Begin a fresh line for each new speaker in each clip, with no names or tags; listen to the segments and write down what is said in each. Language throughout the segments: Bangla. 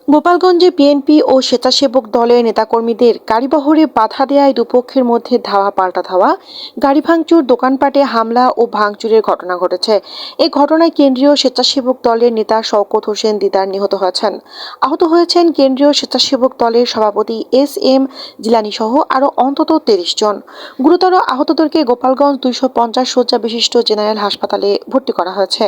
গোপালগঞ্জে বিএনপি ও স্বেচ্ছাসেবক দলের নেতাকর্মীদের গাড়িবহরে বাধা দেওয়ায় দুপক্ষের মধ্যে ধাওয়া পাল্টা ধাওয়া, গাড়ি ভাঙচুর, দোকানপাটে হামলা ও ভাঙচুরের ঘটনা ঘটেছে। এই ঘটনায় কেন্দ্রীয় স্বেচ্ছাসেবক দলের নেতা শওকত হোসেন দিদার নিহত হয়েছেন। আহত হয়েছেন কেন্দ্রীয় স্বেচ্ছাসেবক দলের সভাপতি SM জিলানী সহ আরও অন্তত ৩০ জন। গুরুতর আহতদেরকে গোপালগঞ্জ ২৫০ শয্যা বিশিষ্ট জেনারেল হাসপাতালে ভর্তি করা হয়েছে।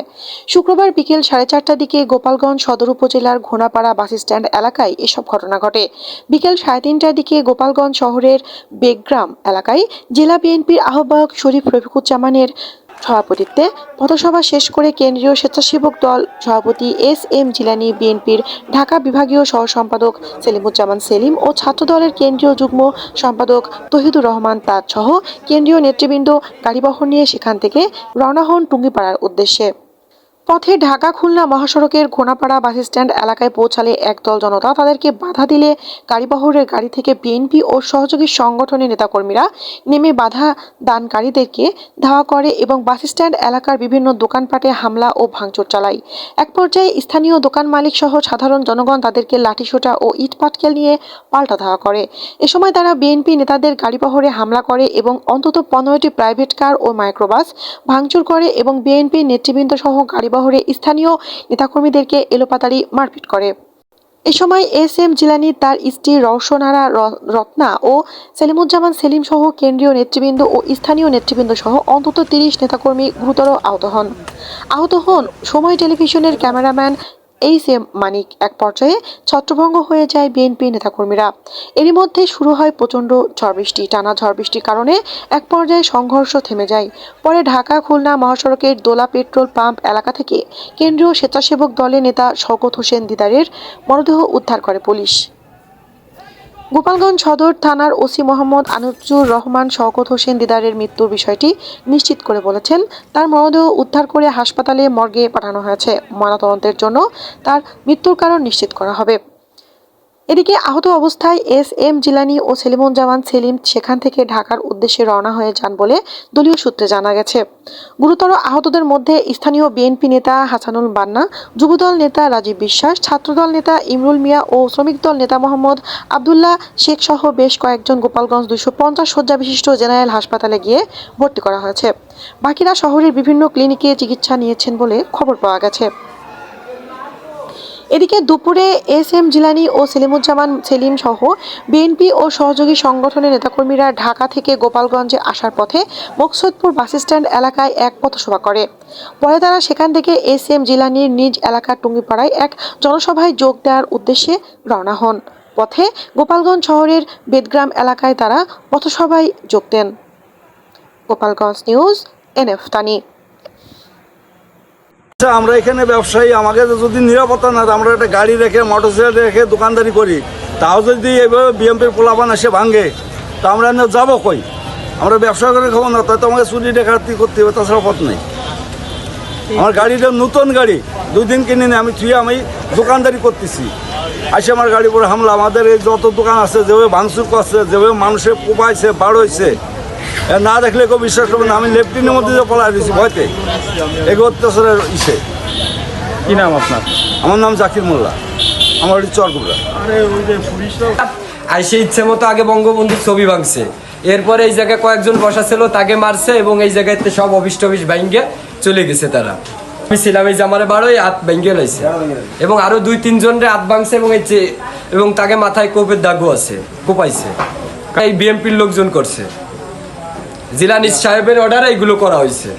শুক্রবার বিকেল 4:30টার দিকে গোপালগঞ্জ সদর উপজেলার ঘোনাপাড়া বাস স্ট্যান্ড এলাকায় এসব ঘটনা ঘটে। বিকেল 3:30টার দিকে গোপালগঞ্জ শহরের বেগগ্রাম এলাকায় জেলা বিএনপির আহ্বায়ক শরীফ রফিকুজ্জামানের সভাপতিত্বে পথসভা শেষ করে কেন্দ্রীয় স্বেচ্ছাসেবক দল সভাপতি SM জিলানী, বিএনপির ঢাকা বিভাগীয় সহ সম্পাদক সেলিমুজ্জামান সেলিম ও ছাত্রদলের কেন্দ্রীয় যুগ্ম সম্পাদক তহিদুর রহমান তাজ সহ কেন্দ্রীয় নেতৃবৃন্দ গাড়িবহর নিয়ে সেখান থেকে রওনা হন টুঙ্গিপাড়ার উদ্দেশ্যে। পথে ঢাকা খুলনা মহাসড়কের ঘোনাপাড়া বাসস্ট্যান্ড এলাকায় পৌঁছালে একদল জনতা তাদেরকে বাধা দিলে গাড়িবহরের গাড়ি থেকে বিএনপি ও সহযোগী সংগঠনের নেতাকর্মীরা নেমে বাধা দানকারীদেরকে ধাওয়া করে এবং বাসস্ট্যান্ড এলাকার বিভিন্ন দোকানপাটে হামলা ও ভাঙচুর চালায়। এক পর্যায়ে স্থানীয় দোকান মালিক সহ সাধারণ জনগণ তাদেরকে লাঠিসোঁটা ও ইট পাটকেল নিয়ে পাল্টা ধাওয়া করে। এ সময় তারা বিএনপি নেতাদের গাড়িবহরে হামলা করে এবং অন্তত 15টি প্রাইভেট কার ও মাইক্রোবাস ভাঙচুর করে এবং বিএনপি নেতৃবৃন্দ সহ গাড়িবহরে স্থানীয় নেতাকর্মীদেরকে এলোপাতাড়ি মারপিট করে। এ সময় SM জিলানী, তার স্ত্রী রওশনারা রত্না ও সেলিমুজ্জামান সেলিম সহ কেন্দ্রীয় নেতৃবৃন্দ ও স্থানীয় নেতৃবৃন্দ সহ অন্তত 30 নেতাকর্মী গুরুতর আহত হন। সময় টেলিভিশনের ক্যামেরাম্যান SM মানিক। এক পর্যায়ে ছত্রভঙ্গ হয়ে যায় বিএনপি নেতাকর্মীরা। এরই মধ্যে শুরু হয় প্রচণ্ড ঝড় বৃষ্টি। টানা ঝড় বৃষ্টির কারণে এক পর্যায়ে সংঘর্ষ থেমে যায়। পরে ঢাকা খুলনা মহাসড়কের দোলা পেট্রোল পাম্প এলাকা থেকে কেন্দ্রীয় স্বেচ্ছাসেবক দলের নেতা শওকত হোসেন দিদারের মরদেহ উদ্ধার করে পুলিশ। গোপালগঞ্জ সদর থানার OC মোহাম্মদ আনিসুর রহমান শওকত হোসেন দিদারের মৃত্যুর বিষয়টি নিশ্চিত করে বলেছেন, তার মরদেহ উদ্ধার করে হাসপাতালে মর্গে পাঠানো হয়েছে। ময়নাতদন্তের জন্য তার মৃত্যুর কারণ নিশ্চিত করা হবে। এদিকে আহত অবস্থায় SM জিলানী ও সেলিমুজ্জামান সেলিম সেখান থেকে ঢাকার উদ্দেশ্যে রওনা হয়ে যান বলে দলীয় সূত্রে জানা গেছে। গুরুতর আহতদের মধ্যে স্থানীয় বিএনপি নেতা হাসানুল বান্না, যুবদল নেতা রাজীব বিশ্বাস, ছাত্রদল নেতা ইমরুল মিয়া ও শ্রমিক দল নেতা মোহাম্মদ আবদুল্লাহ শেখ সহ বেশ কয়েকজন গোপালগঞ্জ 250 শয্যা বিশিষ্ট জেনারেল হাসপাতালে গিয়ে ভর্তি করা হয়েছে। বাকিরা শহরের বিভিন্ন ক্লিনিকে চিকিৎসা নিয়েছেন বলে খবর পাওয়া গেছে। এদিকে দুপুরে SM জিলানী ও সেলিমুজ্জামান সেলিম সহ বিএনপি ও সহযোগী সংগঠনের নেতাকর্মীরা ঢাকা থেকে গোপালগঞ্জে আসার পথে মকসুদপুর বাসস্ট্যান্ড এলাকায় এক পথসভা করে। পরে তারা সেখান থেকে SM জিলানীর নিজ এলাকা টুঙ্গিপাড়ায় এক জনসভায় যোগ দেওয়ার উদ্দেশ্যে রওনা হন। পথে গোপালগঞ্জ শহরের বেদগ্রাম এলাকায় তারা পথসভায় যোগ দেন। গোপালগঞ্জ নিউজ, NF তানি।
আমরা এখানে ব্যবসায়ী, আমাকে যদি নিরাপত্তা না, আমরা একটা গাড়ি রেখে মোটরসাইকেল রেখে দোকানদারি করি, তাও যদি এইভাবে বিএমপির পোলাপান এসে ভাঙে তা আমরা যাবো কই? আমরা ব্যবসা করে খাবো না, তাই তো আমাকে চুরি ডাকাতি করতে হবে, তাছাড়া পথ নেই। আমার গাড়িটা নতুন গাড়ি, 2 দিন কিনে নিয়ে আমি দোকানদারি করতেছি, আসে আমার গাড়ি পরে হামলা। আমাদের এই যত দোকান আছে যেভাবে ভাঙচুর করছে, যেভাবে মানুষের কোপাইছে, বাড় হয়েছে, না দেখলে কেউ বিশ্বাস করবে না। আমি লেফটিনের মধ্যে যে পলাই দিয়েছি ভয়তে, এগুলো অত্যাচারের ইসে।
কি নাম আপনার?
আমার নাম জাকির মোল্লা, আমার ওই চরকুবরা।
আর সে ইচ্ছে মতো আগে বঙ্গবন্ধুর ছবি ভাঙছে, এরপরে এই জায়গায় কয়েকজন বসা ছিল তাকে মারছে এবং এই জায়গাতে সব অফিস টফিস ভাঙ্গে চলে গেছে তারা। আমি ছিলাম এই জামারে বারোই হাত ভেঙে লাইছে এবং আরো 2-3 জনের হাত ভাঙছে এবং তাকে মাথায় কোপের দাগও আছে, কোপাইছে। এই বিএনপির লোকজন করছে, জিলানী সাহেবের অর্ডারে এগুলো করা হয়েছে।